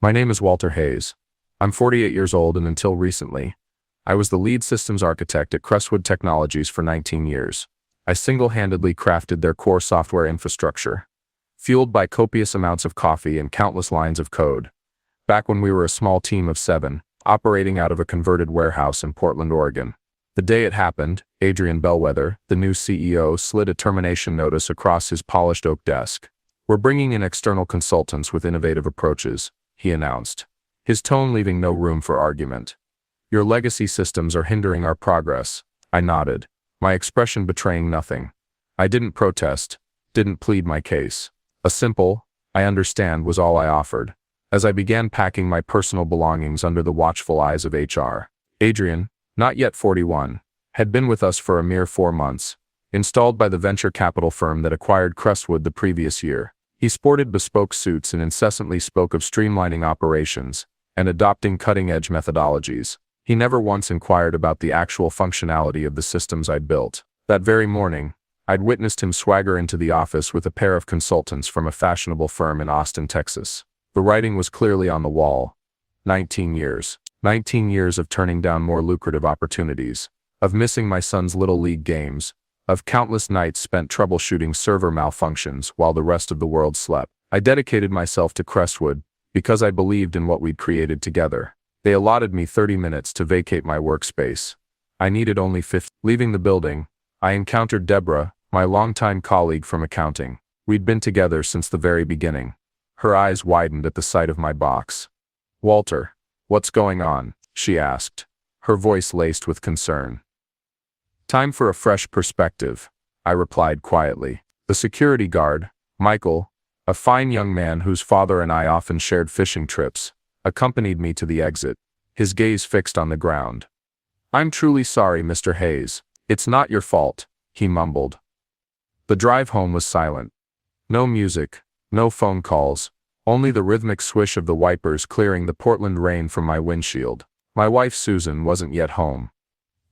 My name is Walter Hayes. I'm 48 years old, and until recently, I was the lead systems architect at Crestwood Technologies for 19 years. I single-handedly crafted their core software infrastructure, fueled by copious amounts of coffee and countless lines of code, back when we were a small team of 7, operating out of a converted warehouse in Portland, Oregon. The day it happened, Adrian Bellwether, the new CEO, slid a termination notice across his polished oak desk. "We're bringing in external consultants with innovative approaches," he announced, his tone leaving no room for argument. "Your legacy systems are hindering our progress." I nodded, my expression betraying nothing. I didn't protest, didn't plead my case. A simple, "I understand," was all I offered, as I began packing my personal belongings under the watchful eyes of HR. Adrian, not yet 41, had been with us for a mere 4 months, installed by the venture capital firm that acquired Crestwood the previous year. He sported bespoke suits and incessantly spoke of streamlining operations and adopting cutting-edge methodologies. He never once inquired about the actual functionality of the systems I'd built. That very morning, I'd witnessed him swagger into the office with a pair of consultants from a fashionable firm in Austin, Texas. The writing was clearly on the wall. 19 years. 19 years of turning down more lucrative opportunities, of missing my son's little league games, of countless nights spent troubleshooting server malfunctions while the rest of the world slept. I dedicated myself to Crestwood because I believed in what we'd created together. They allotted me 30 minutes to vacate my workspace. I needed only 50. Leaving the building, I encountered Deborah, my longtime colleague from accounting. We'd been together since the very beginning. Her eyes widened at the sight of my box. "Walter, what's going on?" she asked, her voice laced with concern. "Time for a fresh perspective," I replied quietly. The security guard, Michael, a fine young man whose father and I often shared fishing trips, accompanied me to the exit, his gaze fixed on the ground. "I'm truly sorry, Mr. Hayes. It's not your fault," he mumbled. The drive home was silent. No music, no phone calls, only the rhythmic swish of the wipers clearing the Portland rain from my windshield. My wife Susan wasn't yet home.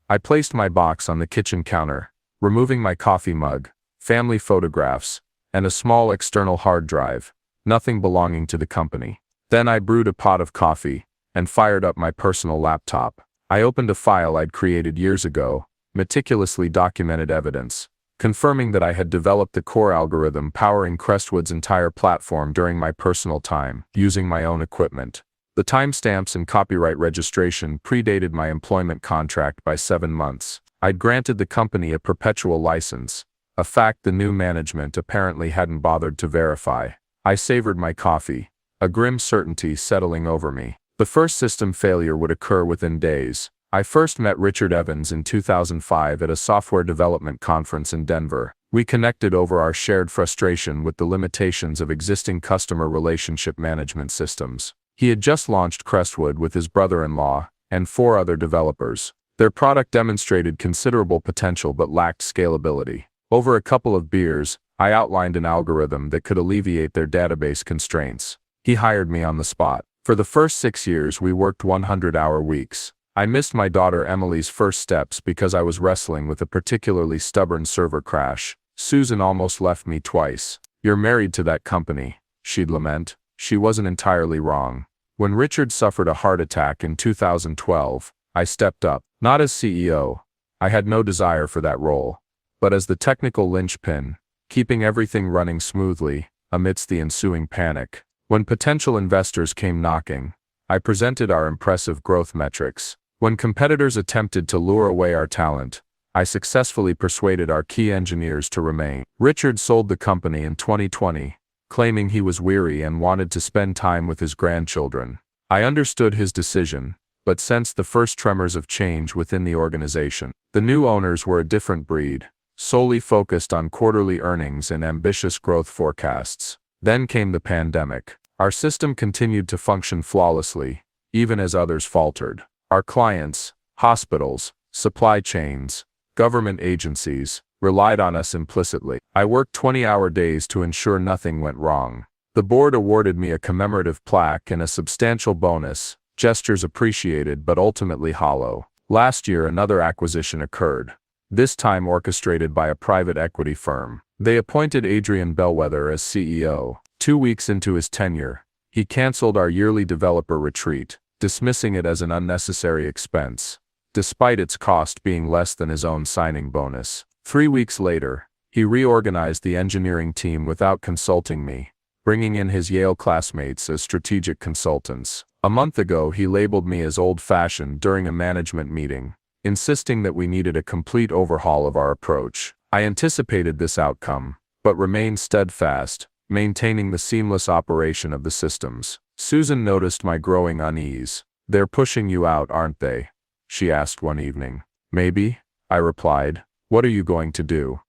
I placed my box on the kitchen counter, removing my coffee mug, family photographs, and a small external hard drive, nothing belonging to the company. Then I brewed a pot of coffee and fired up my personal laptop. I opened a file I'd created years ago, meticulously documented evidence, confirming that I had developed the core algorithm powering Crestwood's entire platform during my personal time, using my own equipment. The timestamps and copyright registration predated my employment contract by 7 months. I'd granted the company a perpetual license, a fact the new management apparently hadn't bothered to verify. I savored my coffee, a grim certainty settling over me. The first system failure would occur within days. I first met Richard Evans in 2005 at a software development conference in Denver. We connected over our shared frustration with the limitations of existing customer relationship management systems. He had just launched Crestwood with his brother-in-law and 4 other developers. Their product demonstrated considerable potential but lacked scalability. Over a couple of beers, I outlined an algorithm that could alleviate their database constraints. He hired me on the spot. For the first 6 years we worked 100-hour weeks. I missed my daughter Emily's first steps because I was wrestling with a particularly stubborn server crash. Susan almost left me twice. "You're married to that company," she'd lament. She wasn't entirely wrong. When Richard suffered a heart attack in 2012, I stepped up, not as CEO. I had no desire for that role, but as the technical linchpin, keeping everything running smoothly amidst the ensuing panic. When potential investors came knocking, I presented our impressive growth metrics. When competitors attempted to lure away our talent, I successfully persuaded our key engineers to remain. Richard sold the company in 2020, claiming he was weary and wanted to spend time with his grandchildren. I understood his decision, but sensed the first tremors of change within the organization. The new owners were a different breed, solely focused on quarterly earnings and ambitious growth forecasts. Then came the pandemic. Our system continued to function flawlessly, even as others faltered. Our clients, hospitals, supply chains, government agencies, relied on us implicitly. I worked 20-hour days to ensure nothing went wrong. The board awarded me a commemorative plaque and a substantial bonus, gestures appreciated but ultimately hollow. Last year another acquisition occurred, this time orchestrated by a private equity firm. They appointed Adrian Bellwether as CEO. 2 weeks into his tenure, He canceled our yearly developer retreat, dismissing it as an unnecessary expense, despite its cost being less than his own signing bonus. 3 weeks later, he reorganized the engineering team without consulting me, bringing in his Yale classmates as strategic consultants. A month ago, he labeled me as old-fashioned during a management meeting, insisting that we needed a complete overhaul of our approach. I anticipated this outcome, but remained steadfast, maintaining the seamless operation of the systems. Susan noticed my growing unease. "They're pushing you out, aren't they?" she asked one evening. "Maybe," I replied. "What are you going to do?"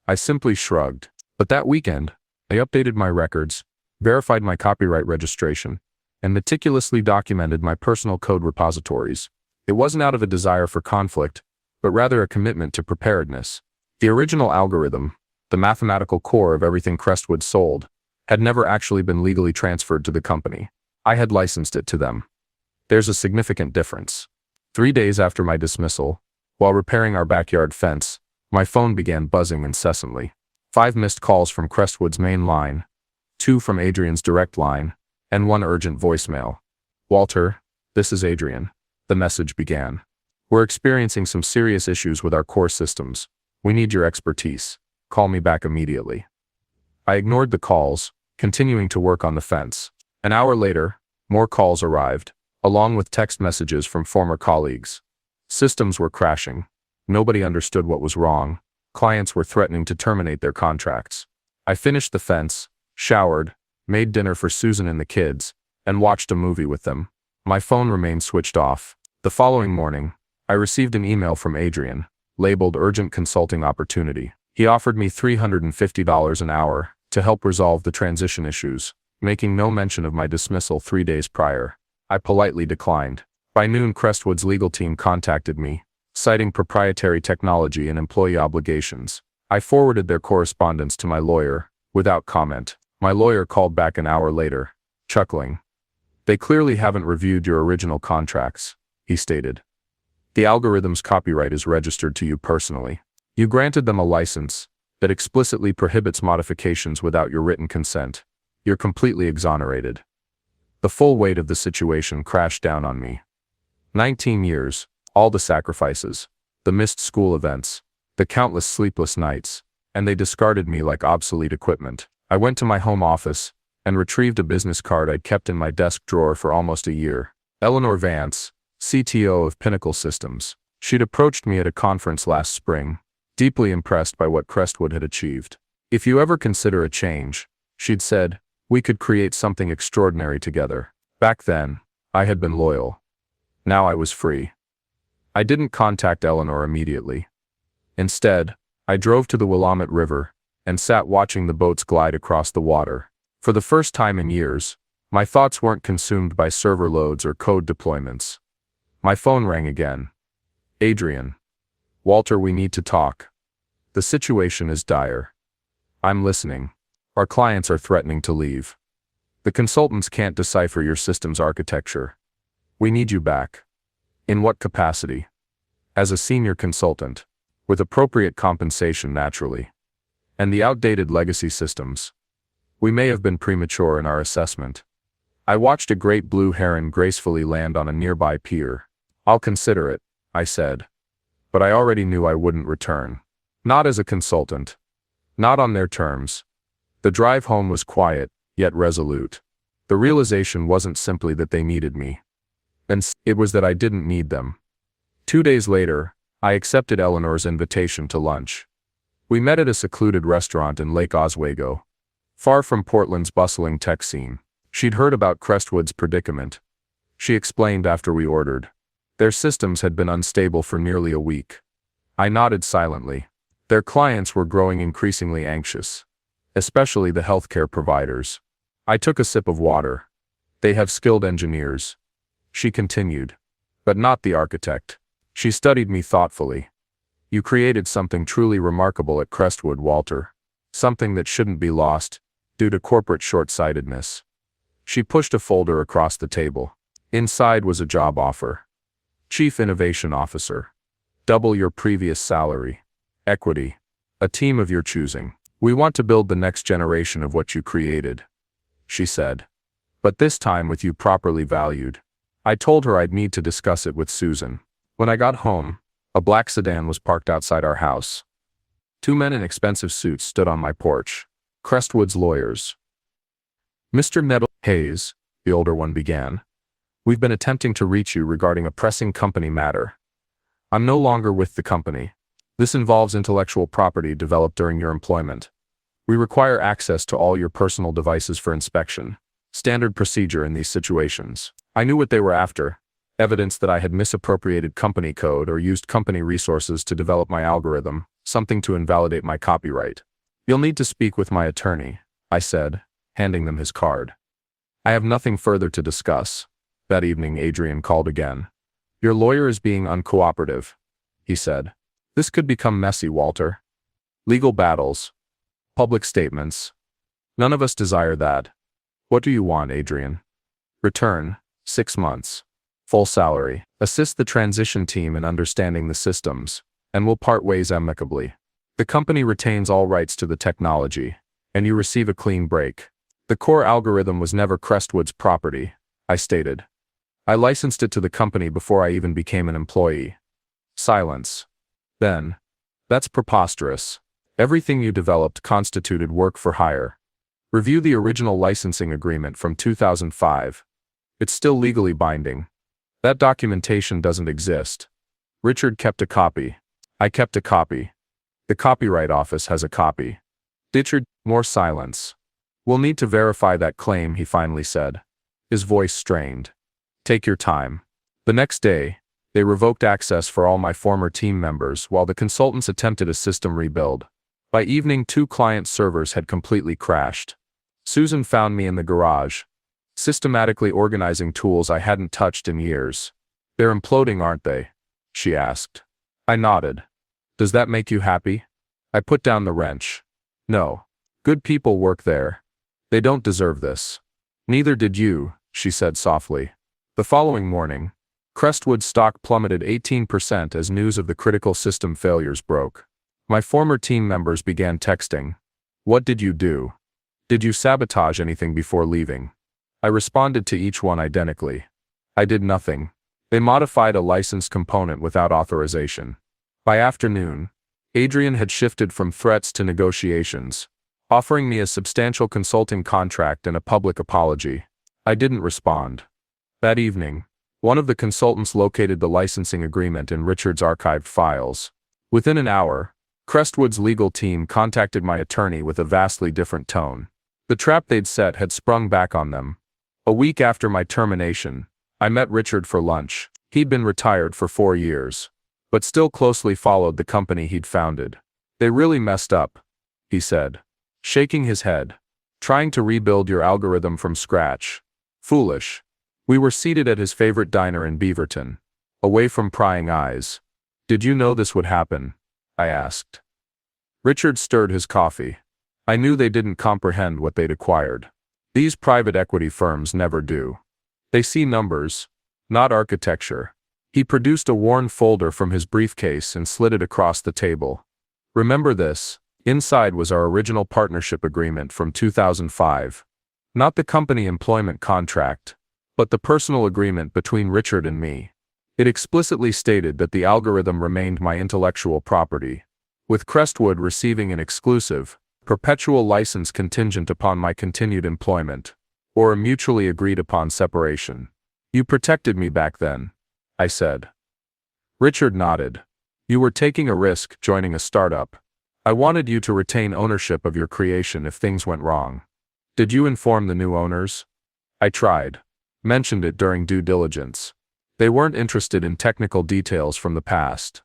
I simply shrugged. But that weekend, I updated my records, verified my copyright registration, and meticulously documented my personal code repositories. It wasn't out of a desire for conflict, but rather a commitment to preparedness. The original algorithm, the mathematical core of everything Crestwood sold, had never actually been legally transferred to the company. I had licensed it to them. There's a significant difference. 3 days after my dismissal, while repairing our backyard fence, my phone began buzzing incessantly. 5 missed calls from Crestwood's main line, 2 from Adrian's direct line, and 1 urgent voicemail. "Walter, this is Adrian," the message began. "We're experiencing some serious issues with our core systems. We need your expertise. Call me back immediately." I ignored the calls, continuing to work on the fence. An hour later, more calls arrived, along with text messages from former colleagues. Systems were crashing. Nobody understood what was wrong. Clients were threatening to terminate their contracts. I finished the fence, showered, made dinner for Susan and the kids, and watched a movie with them. My phone remained switched off. The following morning, I received an email from Adrian, labeled Urgent Consulting Opportunity. He offered me $350 an hour to help resolve the transition issues, making no mention of my dismissal 3 days prior. I politely declined. By noon, Crestwood's legal team contacted me, citing proprietary technology and employee obligations. I forwarded their correspondence to my lawyer, without comment. My lawyer called back an hour later, chuckling. "They clearly haven't reviewed your original contracts," he stated. "The algorithm's copyright is registered to you personally. You granted them a license that explicitly prohibits modifications without your written consent. You're completely exonerated." The full weight of the situation crashed down on me. 19 years, all the sacrifices, the missed school events, the countless sleepless nights, and they discarded me like obsolete equipment. I went to my home office and retrieved a business card I'd kept in my desk drawer for almost a year. Eleanor Vance, CTO of Pinnacle Systems. She'd approached me at a conference last spring, deeply impressed by what Crestwood had achieved. "If you ever consider a change," she'd said, "we could create something extraordinary together." Back then, I had been loyal. Now I was free. I didn't contact Eleanor immediately. Instead, I drove to the Willamette River and sat watching the boats glide across the water. For the first time in years, my thoughts weren't consumed by server loads or code deployments. My phone rang again. "Adrian. Walter, we need to talk. The situation is dire." "I'm listening." "Our clients are threatening to leave. The consultants can't decipher your system's architecture. We need you back." "In what capacity?" "As a senior consultant, with appropriate compensation naturally. And the outdated legacy systems. We may have been premature in our assessment." I watched a great blue heron gracefully land on a nearby pier. "I'll consider it," I said. But I already knew I wouldn't return. Not as a consultant. Not on their terms. The drive home was quiet, yet resolute. The realization wasn't simply that they needed me. It was that I didn't need them. 2 days later, I accepted Eleanor's invitation to lunch. We met at a secluded restaurant in Lake Oswego, far from Portland's bustling tech scene. She'd heard about Crestwood's predicament. She explained after we ordered. Their systems had been unstable for nearly a week. I nodded silently. Their clients were growing increasingly anxious, especially the healthcare providers. I took a sip of water. "They have skilled engineers," she continued, "but not the architect." She studied me thoughtfully. "You created something truly remarkable at Crestwood, Walter. Something that shouldn't be lost, due to corporate short-sightedness." She pushed a folder across the table. Inside was a job offer. Chief Innovation Officer. Double your previous salary. Equity. A team of your choosing. "We want to build the next generation of what you created," she said. but this time with you properly valued. I told her I'd need to discuss it with Susan. When I got home, a black sedan was parked outside our house. Two men in expensive suits stood on my porch. Crestwood's lawyers. Mr. Nettle Hayes, the older one began. We've been attempting to reach you regarding a pressing company matter. I'm no longer with the company. This involves intellectual property developed during your employment. We require access to all your personal devices for inspection. Standard procedure in these situations. I knew what they were after. Evidence that I had misappropriated company code or used company resources to develop my algorithm, something to invalidate my copyright. You'll need to speak with my attorney, I said, handing them his card. I have nothing further to discuss. That evening, Adrian called again. Your lawyer is being uncooperative, he said. This could become messy, Walter. Legal battles. Public statements. None of us desire that. What do you want, Adrian? Return, 6 months. Full salary. Assist the transition team in understanding the systems, and we'll part ways amicably. The company retains all rights to the technology, and you receive a clean break. The core algorithm was never Crestwood's property, I stated. I licensed it to the company before I even became an employee. Silence. Then, that's preposterous. Everything you developed constituted work for hire. Review the original licensing agreement from 2005. It's still legally binding. That documentation doesn't exist. Richard kept a copy. I kept a copy. The Copyright Office has a copy. Richard, more silence. We'll need to verify that claim, he finally said. His voice strained. Take your time. The next day, they revoked access for all my former team members while the consultants attempted a system rebuild. By evening, 2 client servers had completely crashed. Susan found me in the garage, systematically organizing tools I hadn't touched in years. They're imploding, aren't they? She asked. I nodded. Does that make you happy? I put down the wrench. No. Good people work there. They don't deserve this. Neither did you, she said softly. The following morning, Crestwood stock plummeted 18% as news of the critical system failures broke. My former team members began texting. What did you do? Did you sabotage anything before leaving? I responded to each one identically. I did nothing. They modified a licensed component without authorization. By afternoon, Adrian had shifted from threats to negotiations, offering me a substantial consulting contract and a public apology. I didn't respond. That evening, one of the consultants located the licensing agreement in Richard's archived files. Within an hour, Crestwood's legal team contacted my attorney with a vastly different tone. The trap they'd set had sprung back on them. A week after my termination, I met Richard for lunch. He'd been retired for 4 years, but still closely followed the company he'd founded. They really messed up, he said, shaking his head. Trying to rebuild your algorithm from scratch. Foolish. We were seated at his favorite diner in Beaverton, away from prying eyes. Did you know this would happen? I asked. Richard stirred his coffee. I knew they didn't comprehend what they'd acquired. These private equity firms never do. They see numbers, not architecture. He produced a worn folder from his briefcase and slid it across the table. Remember this. Inside was our original partnership agreement from 2005. Not the company employment contract, but the personal agreement between Richard and me. It explicitly stated that the algorithm remained my intellectual property, with Crestwood receiving an exclusive, perpetual license contingent upon my continued employment, or a mutually agreed upon separation. You protected me back then, I said. Richard nodded. You were taking a risk joining a startup. I wanted you to retain ownership of your creation if things went wrong. Did you inform the new owners? I tried. Mentioned it during due diligence. They weren't interested in technical details from the past.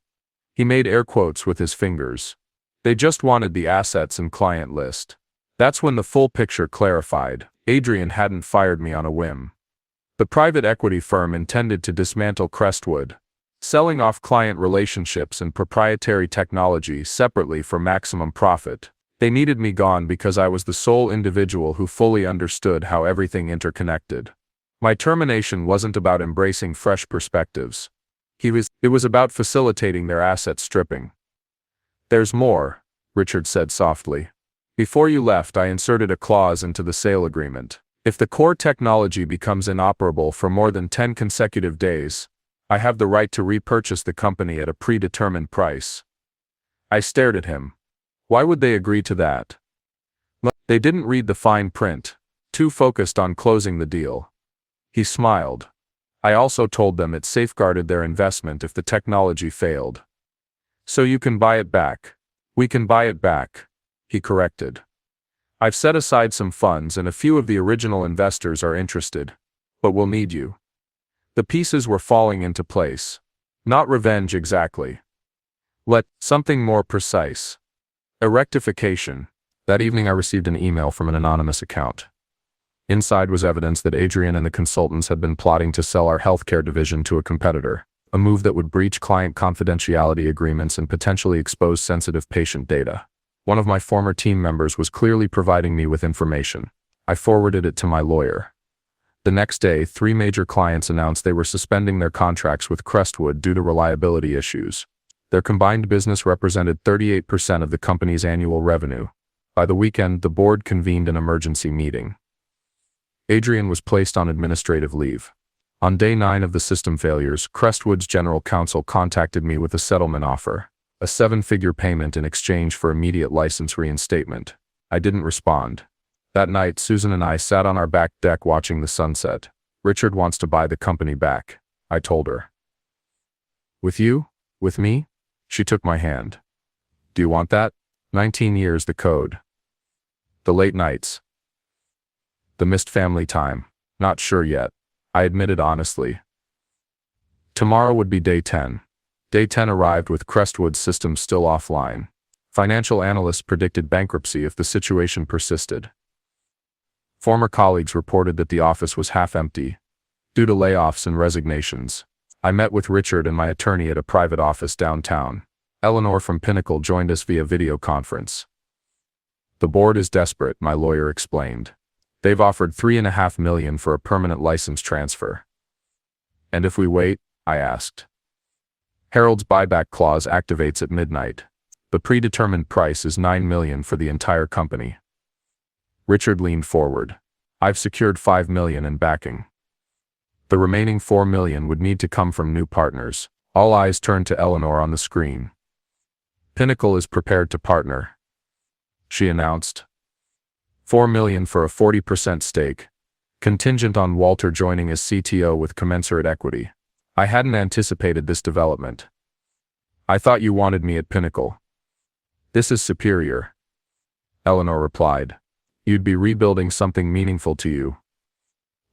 He made air quotes with his fingers. They just wanted the assets and client list. That's when the full picture clarified. Adrian hadn't fired me on a whim. The private equity firm intended to dismantle Crestwood, selling off client relationships and proprietary technology separately for maximum profit. They needed me gone because I was the sole individual who fully understood how everything interconnected. My termination wasn't about embracing fresh perspectives. It was about facilitating their asset stripping. There's more, Richard said softly. Before you left, I inserted a clause into the sale agreement. If the core technology becomes inoperable for more than 10 consecutive days, I have the right to repurchase the company at a predetermined price. I stared at him. Why would they agree to that? They didn't read the fine print, too focused on closing the deal. He smiled. I also told them it safeguarded their investment if the technology failed. So you can buy it back. We can buy it back, he corrected. I've set aside some funds and a few of the original investors are interested, but we'll need you. The pieces were falling into place. Not revenge exactly. Something more precise. A rectification. That evening I received an email from an anonymous account. Inside was evidence that Adrian and the consultants had been plotting to sell our healthcare division to a competitor, a move that would breach client confidentiality agreements and potentially expose sensitive patient data. One of my former team members was clearly providing me with information. I forwarded it to my lawyer. The next day, 3 major clients announced they were suspending their contracts with Crestwood due to reliability issues. Their combined business represented 38% of the company's annual revenue. By the weekend, the board convened an emergency meeting. Adrian was placed on administrative leave. On day 9 of the system failures, Crestwood's general counsel contacted me with a settlement offer, a 7-figure payment in exchange for immediate license reinstatement. I didn't respond. That night, Susan and I sat on our back deck watching the sunset. Richard wants to buy the company back, I told her. With you? With me? She took my hand. Do you want that? 19 years the code. The late nights. The missed family time. Not sure yet, I admitted honestly. Tomorrow would be day 10. Day 10 arrived with Crestwood's systems still offline. Financial analysts predicted bankruptcy if the situation persisted. Former colleagues reported that the office was half empty, due to layoffs and resignations. I met with Richard and my attorney at a private office downtown. Eleanor from Pinnacle joined us via video conference. The board is desperate, my lawyer explained. They've offered $3.5 million for a permanent license transfer. And if we wait? I asked. Harold's buyback clause activates at midnight. The predetermined price is $9 million for the entire company. Richard leaned forward. I've secured $5 million in backing. The remaining $4 million would need to come from new partners. All eyes turned to Eleanor on the screen. Pinnacle is prepared to partner, she announced. $4 million for a 40% stake, contingent on Walter joining as CTO with commensurate equity. I hadn't anticipated this development. I thought you wanted me at Pinnacle. This is superior, Eleanor replied. You'd be rebuilding something meaningful to you,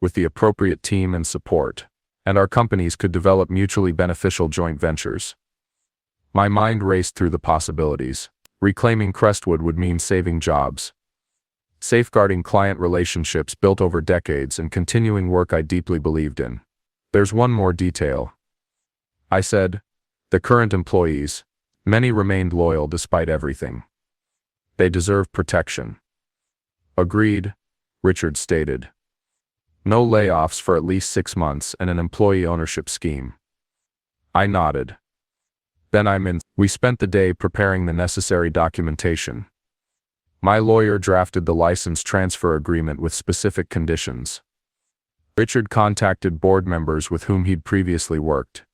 with the appropriate team and support, and our companies could develop mutually beneficial joint ventures. My mind raced through the possibilities. Reclaiming Crestwood would mean saving jobs, safeguarding client relationships built over decades, and continuing work I deeply believed in. There's one more detail, I said. The current employees, many remained loyal despite everything. They deserve protection. Agreed, Richard stated. No layoffs for at least 6 months and an employee ownership scheme. I nodded. Then I'm in. We spent the day preparing the necessary documentation. My lawyer drafted the license transfer agreement with specific conditions. Richard contacted board members with whom he'd previously worked,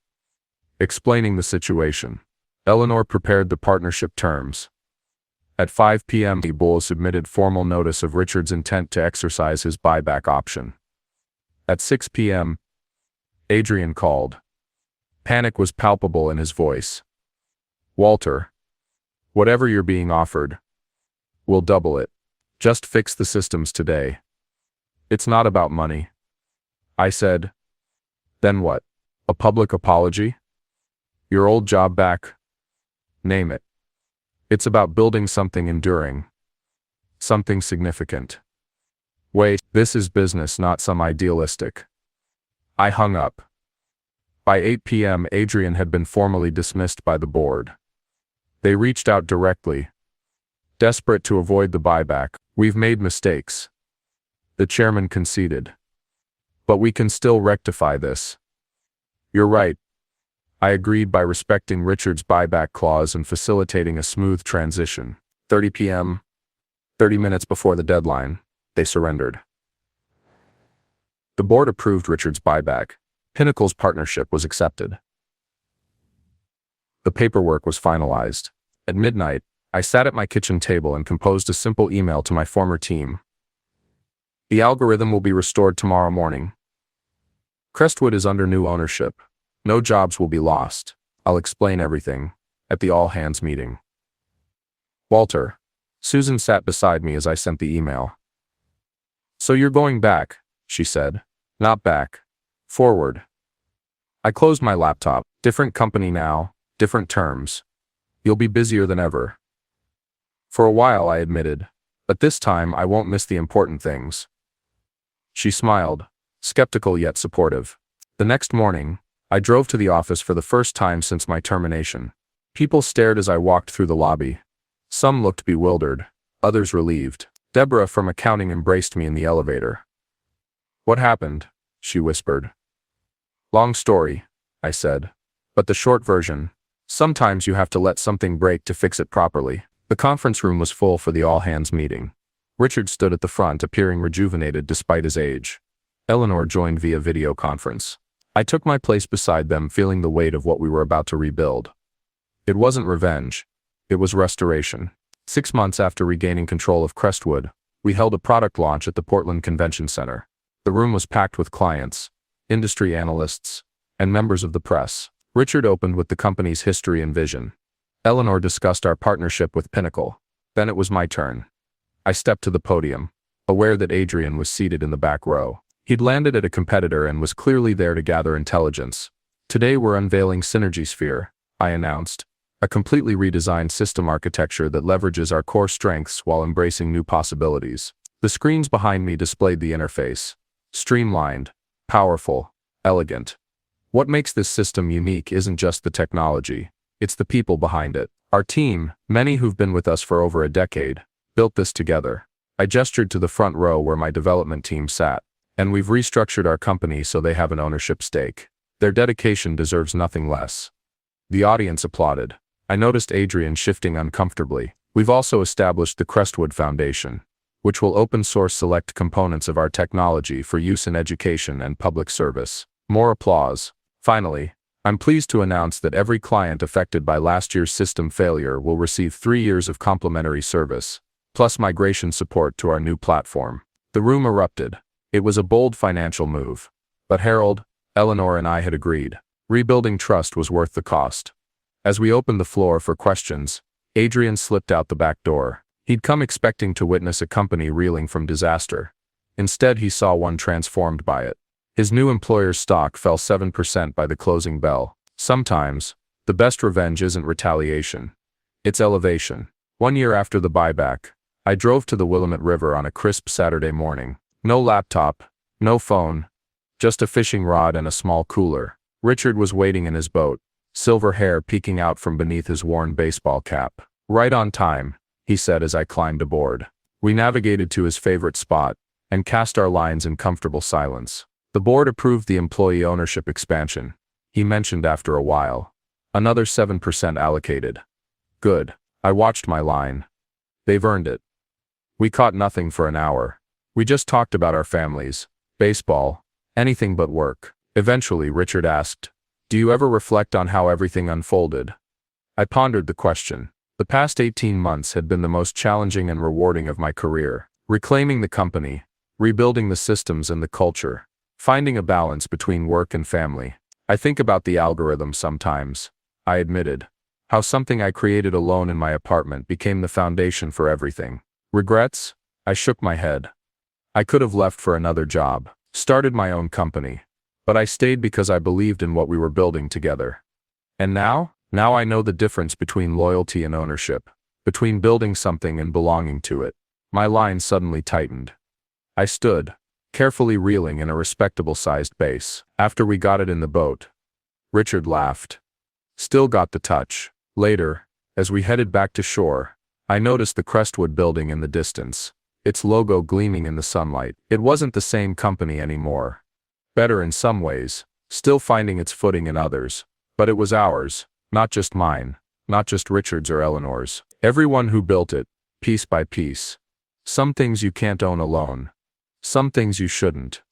explaining the situation. Eleanor prepared the partnership terms. At 5 p.m. Bull submitted formal notice of Richard's intent to exercise his buyback option. At 6 p.m., Adrian called. Panic was palpable in his voice. Walter, whatever you're being offered, we'll double it. Just fix the systems today. It's not about money, I said. Then what? A public apology? Your old job back? Name it. It's about building something enduring. Something significant. Wait, this is business, not some idealistic. I hung up. By 8 p.m., Adrian had been formally dismissed by the board. They reached out directly, desperate to avoid the buyback. We've made mistakes, the chairman conceded. But we can still rectify this. You're right, I agreed by respecting Richard's buyback clause and facilitating a smooth transition. 30 p.m., 30 minutes before the deadline, they surrendered. The board approved Richard's buyback. Pinnacle's partnership was accepted. The paperwork was finalized. At midnight, I sat at my kitchen table and composed a simple email to my former team. The algorithm will be restored tomorrow morning. Crestwood is under new ownership. No jobs will be lost. I'll explain everything at the all-hands meeting. Walter. Susan sat beside me as I sent the email. So you're going back, she said. Not back. Forward. I closed my laptop. Different company now, different terms. You'll be busier than ever. For a while, I admitted, but this time I won't miss the important things. She smiled, skeptical yet supportive. The next morning, I drove to the office for the first time since my termination. People stared as I walked through the lobby. Some looked bewildered, others relieved. Deborah from accounting embraced me in the elevator. What happened? She whispered. Long story, I said. But the short version, sometimes you have to let something break to fix it properly. The conference room was full for the all-hands meeting. Richard stood at the front, appearing rejuvenated despite his age. Eleanor joined via video conference. I took my place beside them, feeling the weight of what we were about to rebuild. It wasn't revenge. It was restoration. 6 months after regaining control of Crestwood, we held a product launch at the Portland Convention Center. The room was packed with clients, industry analysts, and members of the press. Richard opened with the company's history and vision. Eleanor discussed our partnership with Pinnacle. Then it was my turn. I stepped to the podium, aware that Adrian was seated in the back row. He'd landed at a competitor and was clearly there to gather intelligence. Today we're unveiling Synergy Sphere, I announced, a completely redesigned system architecture that leverages our core strengths while embracing new possibilities. The screens behind me displayed the interface. Streamlined, powerful, elegant. What makes this system unique isn't just the technology, it's the people behind it. Our team, many who've been with us for over a decade, built this together. I gestured to the front row where my development team sat. And we've restructured our company so they have an ownership stake. Their dedication deserves nothing less. The audience applauded. I noticed Adrian shifting uncomfortably. We've also established the Crestwood Foundation, which will open source select components of our technology for use in education and public service. More applause. Finally, I'm pleased to announce that every client affected by last year's system failure will receive 3 years of complimentary service, plus migration support to our new platform. The room erupted. It was a bold financial move. But Harold, Eleanor and I had agreed. Rebuilding trust was worth the cost. As we opened the floor for questions, Adrian slipped out the back door. He'd come expecting to witness a company reeling from disaster. Instead, he saw one transformed by it. His new employer's stock fell 7% by the closing bell. Sometimes, the best revenge isn't retaliation. It's elevation. 1 year after the buyback, I drove to the Willamette River on a crisp Saturday morning. No laptop, no phone, just a fishing rod and a small cooler. Richard was waiting in his boat, silver hair peeking out from beneath his worn baseball cap. Right on time, he said as I climbed aboard. We navigated to his favorite spot and cast our lines in comfortable silence. The board approved the employee ownership expansion, he mentioned after a while. Another 7% allocated. Good. I watched my line. They've earned it. We caught nothing for an hour. We just talked about our families, baseball, anything but work. Eventually, Richard asked, "Do you ever reflect on how everything unfolded?" I pondered the question. The past 18 months had been the most challenging and rewarding of my career. Reclaiming the company, rebuilding the systems and the culture, finding a balance between work and family. I think about the algorithm sometimes, I admitted. How something I created alone in my apartment became the foundation for everything. Regrets? I shook my head. I could have left for another job, started my own company. But I stayed because I believed in what we were building together. And now? Now I know the difference between loyalty and ownership, between building something and belonging to it. My line suddenly tightened. I stood, carefully reeling in a respectable-sized base. After we got it in the boat, Richard laughed. Still got the touch. Later, as we headed back to shore, I noticed the Crestwood building in the distance, its logo gleaming in the sunlight. It wasn't the same company anymore. Better in some ways, still finding its footing in others. But it was ours, not just mine, not just Richard's or Eleanor's. Everyone who built it, piece by piece. Some things you can't own alone. Some things you shouldn't.